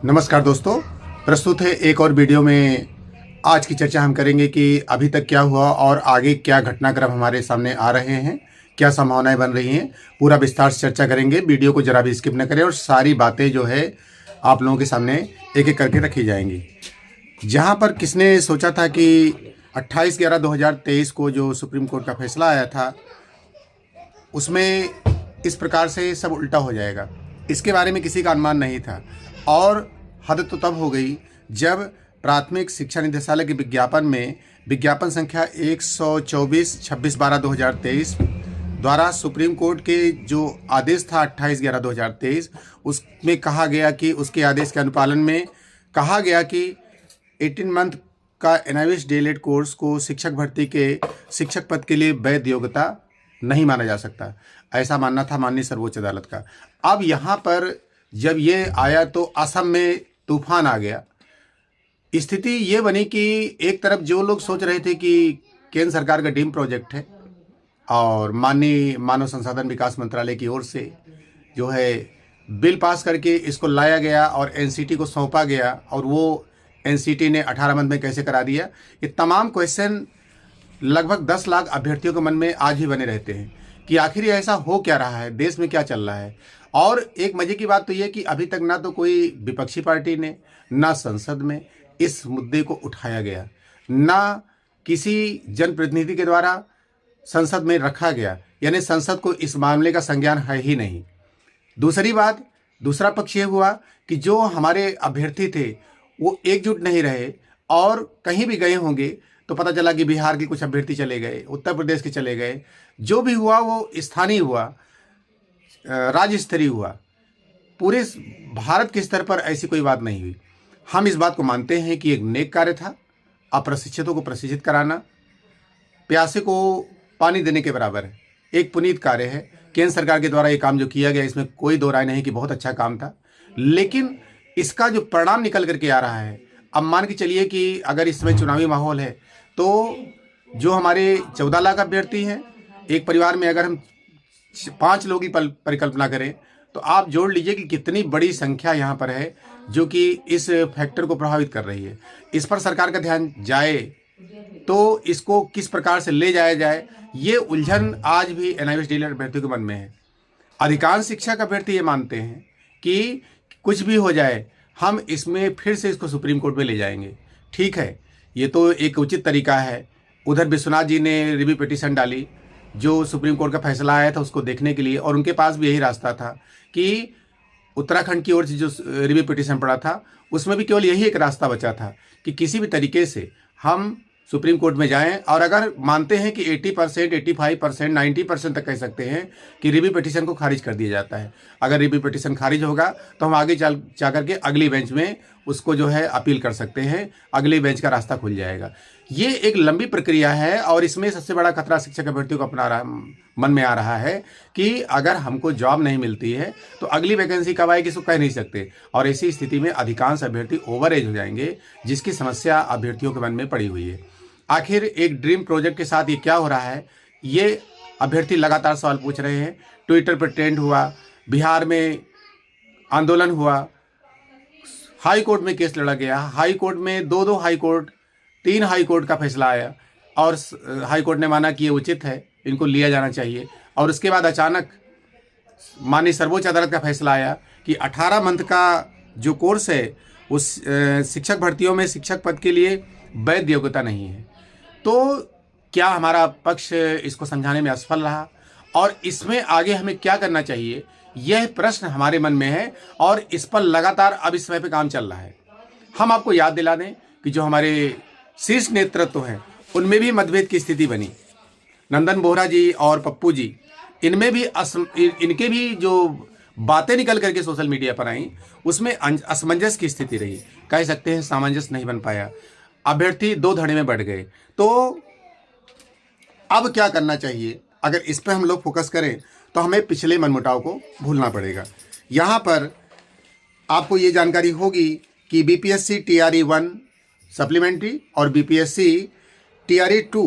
नमस्कार दोस्तों, प्रस्तुत है एक और वीडियो में। आज की चर्चा हम करेंगे कि अभी तक क्या हुआ और आगे क्या घटनाक्रम हमारे सामने आ रहे हैं, क्या संभावनाएं बन रही हैं। पूरा विस्तार से चर्चा करेंगे। वीडियो को जरा भी स्किप न करें और सारी बातें जो है आप लोगों के सामने एक एक करके रखी जाएंगी। जहां पर किसने सोचा था कि 28/11/2023 को जो सुप्रीम कोर्ट का फैसला आया था उसमें इस प्रकार से सब उल्टा हो जाएगा, इसके बारे में किसी का अनुमान नहीं था। और हद तो तब हो गई जब प्राथमिक शिक्षा निदेशालय के विज्ञापन में विज्ञापन संख्या 124/26/12/2023 द्वारा सुप्रीम कोर्ट के जो आदेश था 28/11/2023 उसमें कहा गया कि उसके आदेश के अनुपालन में कहा गया कि 18 मंथ का NIVS DLED कोर्स को शिक्षक भर्ती के शिक्षक पद के लिए वैध योग्यता नहीं माना जा सकता। ऐसा मानना था माननीय सर्वोच्च अदालत का। अब यहाँ पर जब ये आया तो असम में तूफान आ गया। स्थिति ये बनी कि एक तरफ जो लोग सोच रहे थे कि केंद्र सरकार का ड्रीम प्रोजेक्ट है और माननीय मानव संसाधन विकास मंत्रालय की ओर से जो है बिल पास करके इसको लाया गया और NCT को सौंपा गया और वो NCT ने 18 मंथ में कैसे करा दिया। ये तमाम क्वेश्चन लगभग 10 लाख अभ्यर्थियों के मन में आज भी बने रहते हैं कि आखिर ये ऐसा हो क्या रहा है, देश में क्या चल रहा है। और एक मजे की बात तो ये कि अभी तक ना तो कोई विपक्षी पार्टी ने ना संसद में इस मुद्दे को उठाया गया, ना किसी जनप्रतिनिधि के द्वारा संसद में रखा गया, यानी संसद को इस मामले का संज्ञान है ही नहीं। दूसरी बात, दूसरा पक्ष ये हुआ कि जो हमारे अभ्यर्थी थे वो एकजुट नहीं रहे और कहीं भी गए होंगे तो पता चला कि बिहार के कुछ अभ्यर्थी चले गए, उत्तर प्रदेश के चले गए। जो भी हुआ वो स्थानीय हुआ, राज्य स्तरीय हुआ, पूरे भारत के स्तर पर ऐसी कोई बात नहीं हुई। हम इस बात को मानते हैं कि एक नेक कार्य था। अप्रशिक्षितों को प्रशिक्षित कराना प्यासे को पानी देने के बराबर है, एक पुनीत कार्य है। केंद्र सरकार के द्वारा ये काम जो किया गया इसमें कोई दो राय नहीं कि बहुत अच्छा काम था, लेकिन इसका जो परिणाम निकल करके आ रहा है, अब मान के चलिए कि अगर इसमें चुनावी माहौल है तो जो हमारे 14 लाख अभ्यर्थी हैं, एक परिवार में अगर हम 5 लोग की परिकल्पना करें तो आप जोड़ लीजिए कि कितनी बड़ी संख्या यहाँ पर है जो कि इस फैक्टर को प्रभावित कर रही है। इस पर सरकार का ध्यान जाए तो इसको किस प्रकार से ले जाया जाए, ये उलझन आज भी NIVS DLED अभ्यर्थियों के मन में है। अधिकांश शिक्षक अभ्यर्थी ये मानते हैं कि कुछ भी हो जाए हम इसमें फिर से इसको सुप्रीम कोर्ट में ले जाएंगे। ठीक है, ये तो एक उचित तरीका है। उधर विश्वनाथ जी ने रिव्यू पिटीशन डाली जो सुप्रीम कोर्ट का फैसला आया था उसको देखने के लिए, और उनके पास भी यही रास्ता था कि उत्तराखंड की ओर से जो रिव्यू पिटीशन पड़ा था उसमें भी केवल यही एक रास्ता बचा था कि किसी भी तरीके से हम सुप्रीम कोर्ट में जाएं। और अगर मानते हैं कि 80%, 85%, 90% तक कह सकते हैं कि रिव्यू पिटीशन को खारिज कर दिया जाता है। अगर रिव्यू पिटीशन खारिज होगा तो हम आगे जा करके अगली बेंच में उसको जो है अपील कर सकते हैं, अगली बेंच का रास्ता खुल जाएगा। ये एक लंबी प्रक्रिया है और इसमें सबसे बड़ा खतरा शिक्षक अभ्यर्थियों को मन में आ रहा है कि अगर हमको जॉब नहीं मिलती है तो अगली वैकेंसी कब आएगी इसको कह नहीं सकते। और ऐसी स्थिति में अधिकांश अभ्यर्थी ओवर एज हो जाएंगे, जिसकी समस्या अभ्यर्थियों के मन में पड़ी हुई है। आखिर एक ड्रीम प्रोजेक्ट के साथ ये क्या हो रहा है, ये अभ्यर्थी लगातार सवाल पूछ रहे हैं। ट्विटर पर ट्रेंड हुआ, बिहार में आंदोलन हुआ, हाई कोर्ट में केस लड़ा गया, हाई कोर्ट में 2 हाई कोर्ट, 3 हाई कोर्ट का फैसला आया और हाई कोर्ट ने माना कि ये उचित है, इनको लिया जाना चाहिए। और उसके बाद अचानक माननीय सर्वोच्च अदालत का फैसला आया कि 18 मंथ का जो कोर्स है उस शिक्षक भर्तियों में शिक्षक पद के लिए वैध योग्यता नहीं है। तो क्या हमारा पक्ष इसको समझाने में असफल रहा और इसमें आगे हमें क्या करना चाहिए, यह प्रश्न हमारे मन में है और इस पर लगातार अब इस समय पे काम चल रहा है। हम आपको याद दिला दें कि जो हमारे शीर्ष नेतृत्व हैं उनमें भी मतभेद की स्थिति बनी। नंदन बोहरा जी और पप्पू जी, इनमें भी इनके भी जो बातें निकल करके सोशल मीडिया पर आई उसमें असमंजस की स्थिति रही, कह सकते हैं सामंजस्य नहीं बन पाया, अभ्यर्थी 2 धड़े में बढ़ गए। तो अब क्या करना चाहिए, अगर इस पर हम लोग फोकस करें तो हमें पिछले मनमुटाव को भूलना पड़ेगा। यहाँ पर आपको ये जानकारी होगी कि BPSC TRE 1 सप्लीमेंट्री और BPSC TRE 2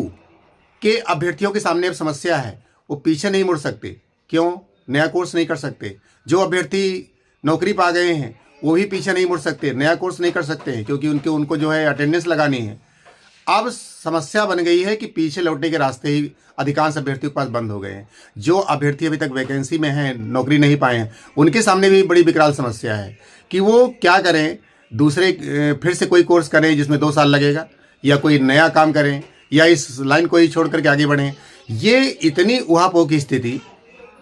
के अभ्यर्थियों के सामने अब समस्या है, वो पीछे नहीं मुड़ सकते। क्यों? नया कोर्स नहीं कर सकते। जो अभ्यर्थी नौकरी पा गए हैं वो भी पीछे नहीं मुड़ सकते, नया कोर्स नहीं कर सकते हैं, क्योंकि उनको जो है अटेंडेंस लगानी है। अब समस्या बन गई है कि पीछे लौटने के रास्ते ही अधिकांश अभ्यर्थियों के पास बंद हो गए हैं। जो अभ्यर्थी अभी तक वैकेंसी में हैं, नौकरी नहीं पाए हैं, उनके सामने भी बड़ी विकराल समस्या है कि वो क्या करें। दूसरे फिर से कोई कोर्स करें जिसमें 2 साल लगेगा, या कोई नया काम करें, या इस लाइन को ही छोड़ करके आगे बढ़ें। ये इतनी उहापोह की स्थिति,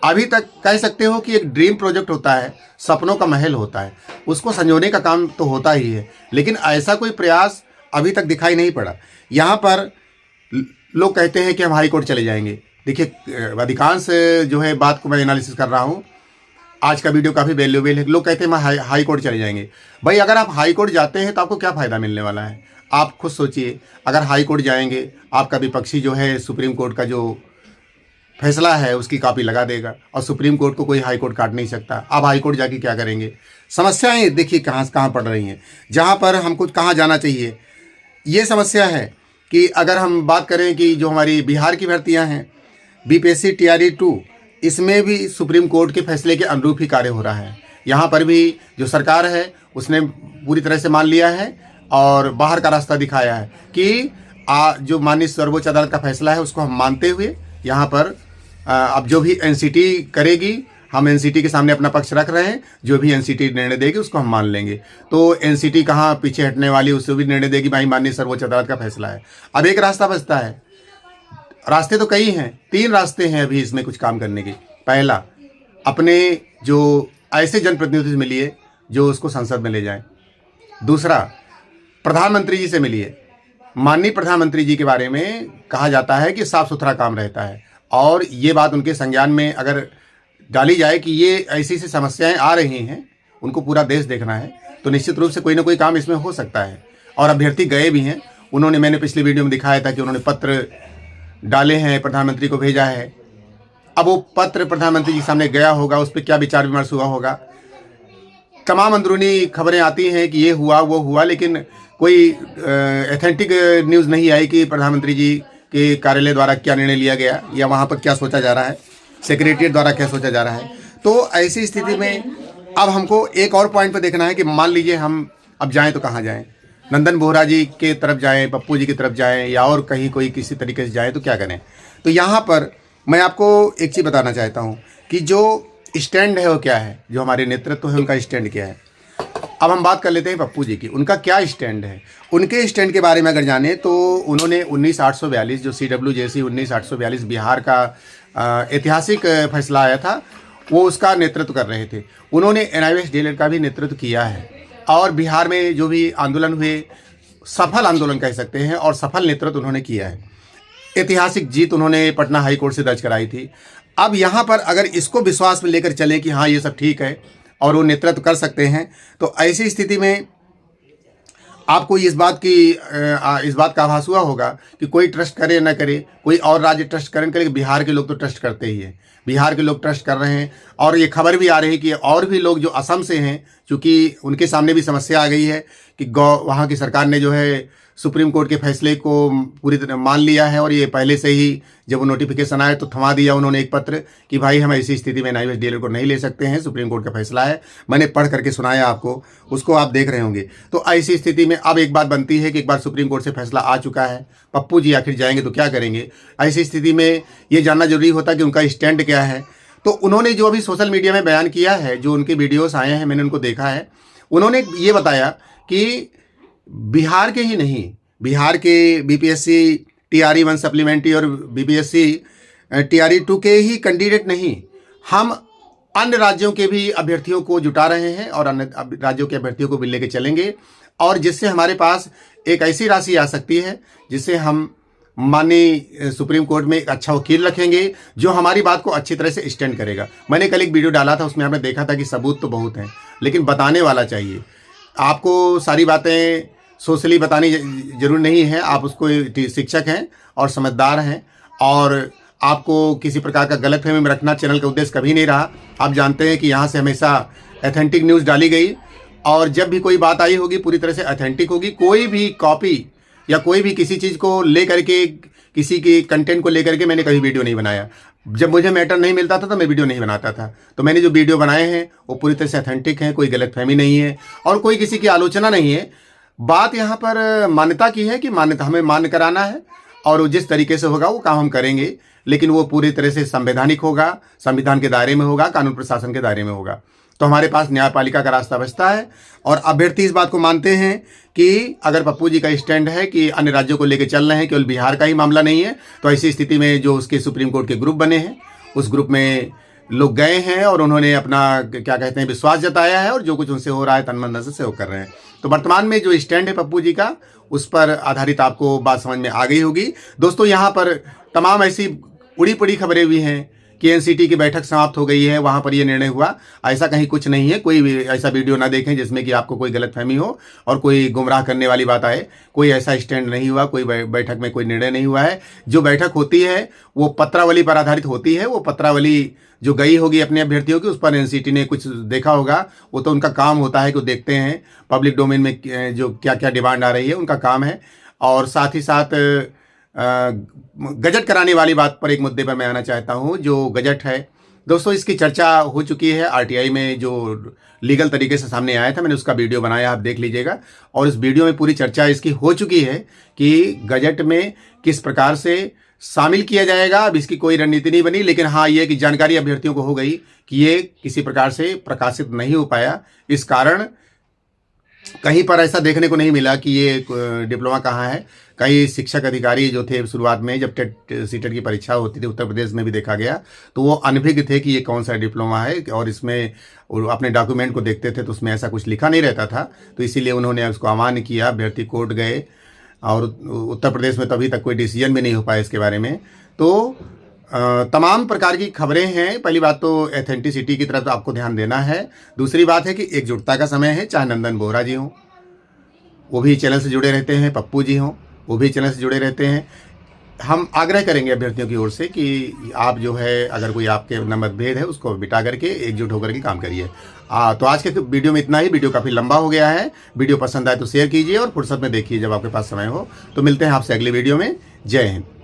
अभी तक कह सकते हो कि एक ड्रीम प्रोजेक्ट होता है, सपनों का महल होता है, उसको संजोने का काम तो होता ही है, लेकिन ऐसा कोई प्रयास अभी तक दिखाई नहीं पड़ा। यहाँ पर लोग कहते हैं कि हम हाई कोर्ट चले जाएंगे। देखिए, अधिकांश जो है बात को मैं एनालिसिस कर रहा हूँ, आज का वीडियो काफ़ी वैल्यूएबल है। लोग कहते हैं मैं हाई कोर्ट चले जाएंगे। भाई, अगर आप हाई कोर्ट जाते हैं तो आपको क्या फ़ायदा मिलने वाला है? आप खुद सोचिए। अगर हाई कोर्ट जाएंगे, आपका विपक्षी जो है सुप्रीम कोर्ट का जो फैसला है उसकी कॉपी लगा देगा, और सुप्रीम कोर्ट को कोई हाई कोर्ट काट नहीं सकता। अब हाई कोर्ट जाके क्या करेंगे? समस्याएं देखिए कहाँ पड़ रही हैं, जहाँ पर हमको कहाँ जाना चाहिए। ये समस्या है कि अगर हम बात करें कि जो हमारी बिहार की भर्तियां हैं, बीपीएससी TRE 2, इसमें भी सुप्रीम कोर्ट के फैसले के अनुरूप ही कार्य हो रहा है। यहाँ पर भी जो सरकार है उसने पूरी तरह से मान लिया है और बाहर का रास्ता दिखाया है कि जो माननीय सर्वोच्च अदालत का फैसला है उसको हम मानते हुए यहाँ पर अब जो भी NCT करेगी, हम NCT के सामने अपना पक्ष रख रहे हैं। जो भी NCT निर्णय देगी उसको हम मान लेंगे। तो NCT कहाँ पीछे हटने वाली, उससे भी निर्णय देगी भाई माननीय सर्वोच्च अदालत का फैसला है। अब एक रास्ता बचता है। रास्ते तो कई हैं, 3 रास्ते हैं अभी इसमें कुछ काम करने के। पहला, अपने जो ऐसे जनप्रतिनिधि से मिलिए जो उसको संसद में ले जाएं। दूसरा, प्रधानमंत्री जी से मिलिए। माननीय प्रधानमंत्री जी के बारे में कहा जाता है कि साफ सुथरा काम रहता है, और ये बात उनके संज्ञान में अगर डाली जाए कि ये ऐसी सी समस्याएं आ रही हैं, उनको पूरा देश देखना है, तो निश्चित रूप से कोई ना कोई काम इसमें हो सकता है। और अभ्यर्थी गए भी हैं, उन्होंने, मैंने पिछले वीडियो में दिखाया था कि उन्होंने पत्र डाले हैं, प्रधानमंत्री को भेजा है। अब वो पत्र प्रधानमंत्री जी के सामने गया होगा, उस पर क्या विचार विमर्श हुआ होगा। तमाम अंदरूनी खबरें आती हैं कि ये हुआ वो हुआ, लेकिन कोई ऑथेंटिक न्यूज़ नहीं आई कि प्रधानमंत्री जी के कार्यालय द्वारा क्या निर्णय लिया गया, या वहाँ पर क्या सोचा जा रहा है, सेक्रेटरीट द्वारा क्या सोचा जा रहा है। तो ऐसी स्थिति में अब हमको एक और पॉइंट पर देखना है कि मान लीजिए हम अब जाएं तो कहाँ जाएं? नंदन बोहरा जी के तरफ जाएं, पप्पू जी की तरफ जाएं, या और कहीं कोई किसी तरीके से जाएं, तो क्या करें? तो यहाँ पर मैं आपको एक चीज़ बताना चाहता हूँ कि जो स्टैंड है वो क्या है, जो हमारे नेतृत्व है उनका स्टैंड क्या है। अब हम बात कर लेते हैं पप्पू जी की, उनका क्या स्टैंड है। उनके स्टैंड के बारे में अगर जाने तो उन्होंने 19,842 जो CWJC 19,842 बिहार का ऐतिहासिक फैसला आया था, वो उसका नेतृत्व कर रहे थे। उन्होंने NIOS DLED का भी नेतृत्व किया है, और बिहार में जो भी आंदोलन हुए, सफल आंदोलन कह सकते हैं, और सफल नेतृत्व उन्होंने किया है। ऐतिहासिक जीत उन्होंने पटना हाई कोर्ट से दर्ज कराई थी। अब यहाँ पर अगर इसको विश्वास में लेकर चलें कि हाँ ये सब ठीक है और वो नेतृत्व कर सकते हैं, तो ऐसी स्थिति में आपको इस बात का आभास हुआ होगा कि कोई ट्रस्ट करे न करे, कोई और राज्य ट्रस्ट करे न करे, बिहार के लोग तो ट्रस्ट करते ही हैं। बिहार के लोग ट्रस्ट कर रहे हैं, और ये खबर भी आ रही है कि और भी लोग जो असम से हैं, चूँकि उनके सामने भी समस्या आ गई है कि वहाँ की सरकार ने जो है सुप्रीम कोर्ट के फैसले को पूरी तरह मान लिया है, और ये पहले से ही जब वो नोटिफिकेशन आया तो थमा दिया उन्होंने एक पत्र कि भाई हम ऐसी स्थिति में NIOS DLED को नहीं ले सकते हैं, सुप्रीम कोर्ट का फैसला है। मैंने पढ़ करके सुनाया आपको, उसको आप देख रहे होंगे। तो ऐसी स्थिति में अब एक बात बनती है कि एक बार सुप्रीम कोर्ट से फैसला आ चुका है, पप्पू जी आखिर जाएंगे तो क्या करेंगे। ऐसी स्थिति में ये जानना जरूरी होता है कि उनका स्टैंड क्या है। तो उन्होंने जो अभी सोशल मीडिया में बयान किया है, जो उनके वीडियोस आए हैं, मैंने उनको देखा है, उन्होंने ये बताया कि बिहार के ही नहीं, बिहार के BPSC TRE 1 सप्लीमेंट्री और BPSC TRE 2 के ही कैंडिडेट नहीं, हम अन्य राज्यों के भी अभ्यर्थियों को जुटा रहे हैं, और अन्य राज्यों के अभ्यर्थियों को भी लेके चलेंगे, और जिससे हमारे पास एक ऐसी राशि आ सकती है जिससे हम माननीय सुप्रीम कोर्ट में एक अच्छा वकील रखेंगे जो हमारी बात को अच्छी तरह से स्टैंड करेगा। मैंने कल एक वीडियो डाला था, उसमें आपने देखा था कि सबूत तो बहुत हैं, लेकिन बताने वाला चाहिए। आपको सारी बातें सोशली बतानी जरूर नहीं है, आप उसको शिक्षक हैं और समझदार हैं, और आपको किसी प्रकार का गलतफहमी में रखना चैनल का उद्देश्य कभी नहीं रहा। आप जानते हैं कि यहाँ से हमेशा ऑथेंटिक न्यूज़ डाली गई, और जब भी कोई बात आई होगी पूरी तरह से ऑथेंटिक होगी। कोई भी कॉपी या कोई भी किसी चीज़ को ले करके किसी की कंटेंट को लेकर के मैंने कभी वीडियो नहीं बनाया। जब मुझे मैटर नहीं मिलता था तो मैं वीडियो नहीं बनाता था। तो मैंने जो वीडियो बनाए हैं वो पूरी तरह से ऑथेंटिक हैं, कोई गलतफहमी नहीं है और कोई किसी की आलोचना नहीं है। बात यहाँ पर मान्यता की है कि मान्यता हमें मान्य कराना है और जिस तरीके से होगा वो काम हम करेंगे, लेकिन वो पूरी तरह से संवैधानिक होगा, संविधान के दायरे में होगा, कानून प्रशासन के दायरे में होगा। तो हमारे पास न्यायपालिका का रास्ता बचता है और अभ्यर्थी इस बात को मानते हैं कि अगर पप्पू जी का स्टैंड है कि अन्य राज्यों को लेकर चल रहे हैं, केवल बिहार का ही मामला नहीं है, तो ऐसी स्थिति में जो उसके सुप्रीम कोर्ट के ग्रुप बने हैं उस ग्रुप में लोग गए हैं और उन्होंने अपना क्या कहते हैं विश्वास जताया है और जो कुछ उनसे हो रहा है तन मन धन से सहयोग कर रहे हैं। तो वर्तमान में जो स्टैंड है पप्पू जी का उस पर आधारित आपको बात समझ में आ गई होगी। दोस्तों यहाँ पर तमाम ऐसी उड़ी पड़ी खबरें भी हैं कि एनसीटी की बैठक समाप्त हो गई है, वहाँ पर ये निर्णय हुआ। ऐसा कहीं कुछ नहीं है। कोई भी ऐसा वीडियो ना देखें जिसमें कि आपको कोई गलतफहमी हो और कोई गुमराह करने वाली बात आए। कोई ऐसा स्टैंड नहीं हुआ, कोई बैठक में कोई निर्णय नहीं हुआ है। जो बैठक होती है वो पत्रावली पर आधारित होती है। वो पत्रावली जो गई होगी अपने अभ्यर्थियों की, उस पर एनसीटी ने कुछ देखा होगा। वो तो उनका काम होता है कि वो देखते हैं पब्लिक डोमेन में जो क्या क्या डिमांड आ रही है, उनका काम है। और साथ ही साथ गजट कराने वाली बात पर एक मुद्दे पर मैं आना चाहता हूं। जो गजट है दोस्तों, इसकी चर्चा हो चुकी है आरटीआई में, जो लीगल तरीके से सामने आया था। मैंने उसका वीडियो बनाया, आप देख लीजिएगा। और इस वीडियो में पूरी चर्चा इसकी हो चुकी है कि गजट में किस प्रकार से शामिल किया जाएगा। अब इसकी कोई रणनीति नहीं बनी, लेकिन हाँ ये कि जानकारी अभ्यर्थियों को हो गई कि ये किसी प्रकार से प्रकाशित नहीं हो पाया। इस कारण कहीं पर ऐसा देखने को नहीं मिला कि ये डिप्लोमा कहाँ है। कई शिक्षक अधिकारी जो थे शुरुआत में जब टेट सीटेट की परीक्षा होती थी, उत्तर प्रदेश में भी देखा गया, तो वो अनभिज्ञ थे कि ये कौन सा डिप्लोमा है और इसमें अपने डॉक्यूमेंट को देखते थे तो उसमें ऐसा कुछ लिखा नहीं रहता था। तो इसीलिए उन्होंने उसको अमान्य किया। अभ्यर्थी कोर्ट गए और उत्तर प्रदेश में तो अभी तक कोई डिसीजन भी नहीं हो पाया इसके बारे में। तो तमाम प्रकार की खबरें हैं। पहली बात तो एथेंटिसिटी की तरफ आपको ध्यान देना है। दूसरी बात है कि एकजुटता का समय है। चाहे नंदन बोहरा जी हों, वो भी चैनल से जुड़े रहते हैं, पप्पू जी हों, वो भी चैनल से जुड़े रहते हैं। हम आग्रह करेंगे अभ्यर्थियों की ओर से कि आप जो है अगर कोई आपके मतभेद है उसको बिटा करके एकजुट होकर के काम करिए। तो आज के वीडियो में इतना ही। वीडियो काफ़ी लंबा हो गया है। वीडियो पसंद आए तो शेयर कीजिए और फुर्सत में देखिए जब आपके पास समय हो। तो मिलते हैं आपसे अगले वीडियो में। जय हिंद।